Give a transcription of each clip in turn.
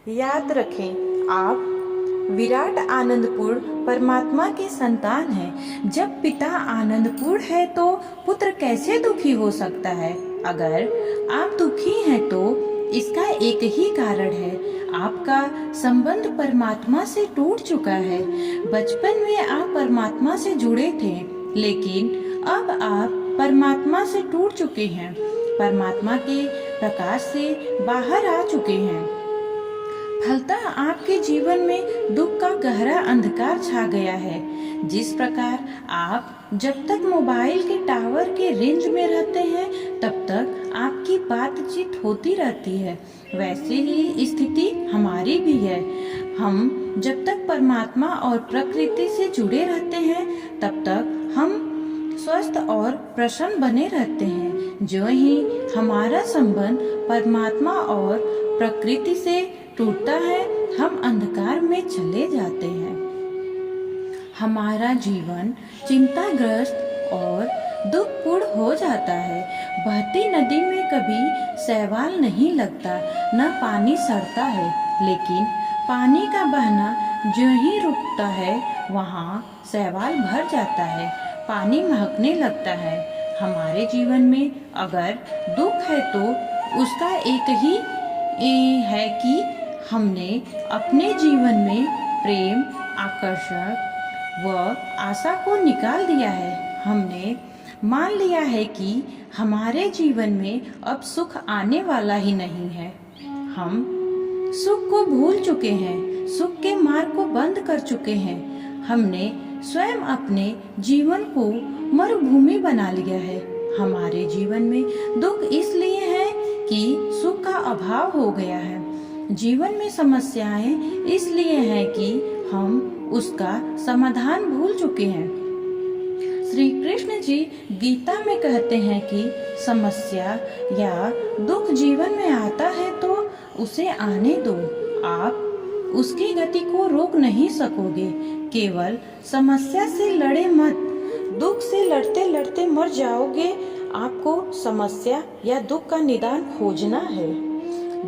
याद रखें, आप विराट आनंदपूर्ण परमात्मा के संतान हैं। जब पिता आनंदपूर्ण है तो पुत्र कैसे दुखी हो सकता है? अगर आप दुखी हैं तो इसका एक ही कारण है, आपका संबंध परमात्मा से टूट चुका है। बचपन में आप परमात्मा से जुड़े थे, लेकिन अब आप परमात्मा से टूट चुके हैं, परमात्मा के प्रकाश से बाहर आ चुके हैं। फलतः आपके जीवन में दुख का गहरा अंधकार छा गया है। जिस प्रकार आप जब तक मोबाइल के टावर के रेंज में रहते हैं तब तक आपकी बातचीत होती रहती है, वैसे ही स्थिति हमारी भी है। हम जब तक परमात्मा और प्रकृति से जुड़े रहते हैं तब तक हम स्वस्थ और प्रसन्न बने रहते हैं। जो ही हमारा संबंध परमात्मा और प्रकृति से टूटता है, हम अंधकार में चले जाते हैं। हमारा जीवन चिंताग्रस्त और दुखपूर्ण हो जाता है। बहती नदी में कभी शैवाल नहीं लगता, न पानी सड़ता है, लेकिन पानी का बहना जो ही रुकता है वहाँ शैवाल भर जाता है, पानी महकने लगता है। हमारे जीवन में अगर दुख है तो उसका एक ही है कि हमने अपने जीवन में प्रेम, आकर्षण व आशा को निकाल दिया है। हमने मान लिया है कि हमारे जीवन में अब सुख आने वाला ही नहीं है। हम सुख को भूल चुके हैं, सुख के मार्ग को बंद कर चुके हैं। हमने स्वयं अपने जीवन को मरुभूमि बना लिया है। हमारे जीवन में दुख इसलिए है कि सुख का अभाव हो गया है। जीवन में समस्याएं इसलिए हैं कि हम उसका समाधान भूल चुके हैं। श्री कृष्ण जी गीता में कहते हैं कि समस्या या दुख जीवन में आता है तो उसे आने दो, आप उसकी गति को रोक नहीं सकोगे। केवल समस्या से लड़े मत, दुख से लड़ते लड़ते मर जाओगे। आपको समस्या या दुख का निदान खोजना है।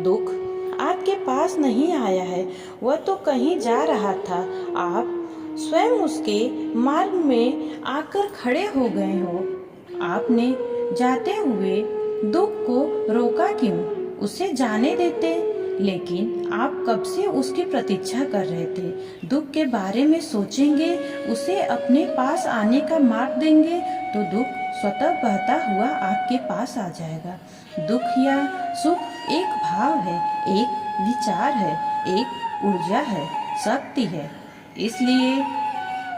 दुख आपके पास नहीं आया है, वह तो कहीं जा रहा था। आप स्वयं उसके मार्ग में आकर खड़े हो गए हो। आपने जाते हुए दुख को रोका क्यों? उसे जाने देते। लेकिन आप कब से उसकी प्रतीक्षा कर रहे थे। दुख के बारे में सोचेंगे, उसे अपने पास आने का मार्ग देंगे तो दुख स्वतः बहता हुआ आपके पास आ जाएगा। दुख या सुख एक भाव है, एक विचार है, एक ऊर्जा है, शक्ति है। इसलिए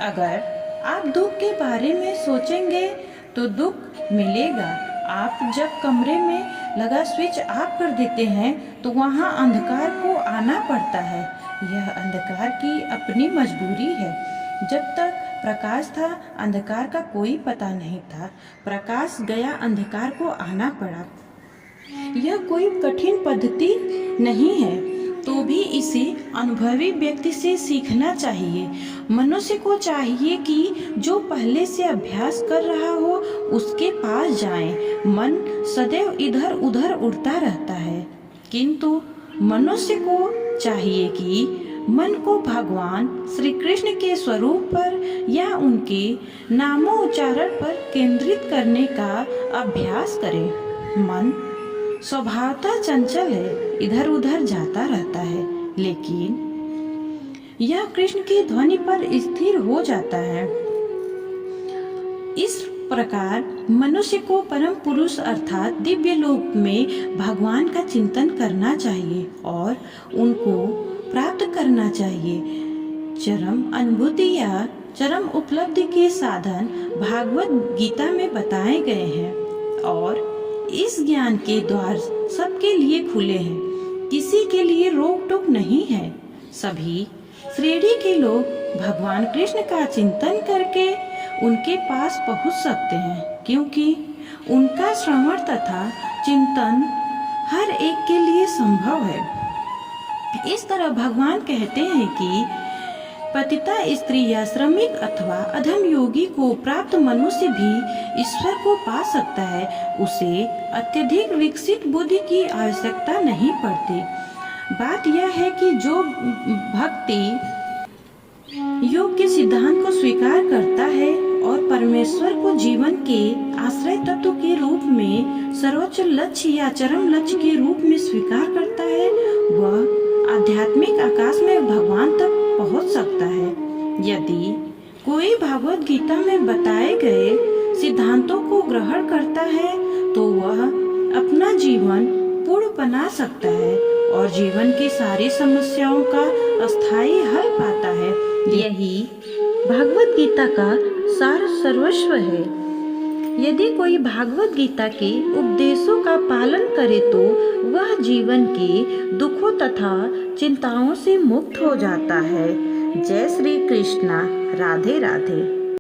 अगर आप दुख के बारे में सोचेंगे तो दुख मिलेगा। आप जब कमरे में लगा स्विच ऑफ कर देते हैं तो वहाँ अंधकार को आना पड़ता है। यह अंधकार की अपनी मजबूरी है। जब तक प्रकाश था अंधकार का कोई पता नहीं था। प्रकाश गया, अंधकार को आना पड़ा। यह कोई कठिन पद्धति नहीं है, तो भी इसे अनुभवी व्यक्ति से सीखना चाहिए। मनुष्य को चाहिए कि जो पहले से अभ्यास कर रहा हो उसके पास जाए। मन सदैव इधर उधर उड़ता रहता है, किंतु मनुष्य को चाहिए कि मन को भगवान श्री कृष्ण के स्वरूप पर या उनके नामों उच्चारण पर केंद्रित करने का अभ्यास करें। मन स्वभावतः चंचल है, इधर उधर जाता रहता है, लेकिन यह कृष्ण की ध्वनि पर स्थिर हो जाता है। इस प्रकार मनुष्य को परम पुरुष अर्थात दिव्य लोक में भगवान का चिंतन करना चाहिए और उनको प्राप्त करना चाहिए। चरम अनुभूति या चरम उपलब्धि के साधन भागवत गीता में बताए गए हैं और इस ज्ञान के द्वार सबके लिए खुले हैं। किसी के लिए रोक टोक नहीं है। सभी श्रेणी के लोग भगवान कृष्ण का चिंतन करके उनके पास पहुंच सकते हैं, क्योंकि उनका श्रवण तथा चिंतन हर एक के लिए संभव है। इस तरह भगवान कहते हैं कि पतिता स्त्री या श्रमिक अथवा अधम योगी को प्राप्त मनुष्य भी ईश्वर को पा सकता है। उसे अत्यधिक विकसित बुद्धि की आवश्यकता नहीं पड़ती। बात यह है कि जो भक्ति योग के सिद्धांत को स्वीकार करता है और परमेश्वर को जीवन के आश्रय तत्व के रूप में सर्वोच्च लक्ष्य या चरम लक्ष्य के रूप में स्वीकार करता है, वह आध्यात्मिक आकाश में भगवान तक पहुंच सकता है। यदि कोई भागवत गीता में बताए गए सिद्धांतों को ग्रहण करता है तो वह अपना जीवन पूर्ण बना सकता है और जीवन की सारी समस्याओं का अस्थायी हल पाता है। यही भागवत गीता का सार सर्वस्व है। यदि कोई भागवत गीता के उपदेशों का पालन करे तो वह जीवन के दुखों तथा चिंताओं से मुक्त हो जाता है। जय श्री कृष्णा। राधे राधे।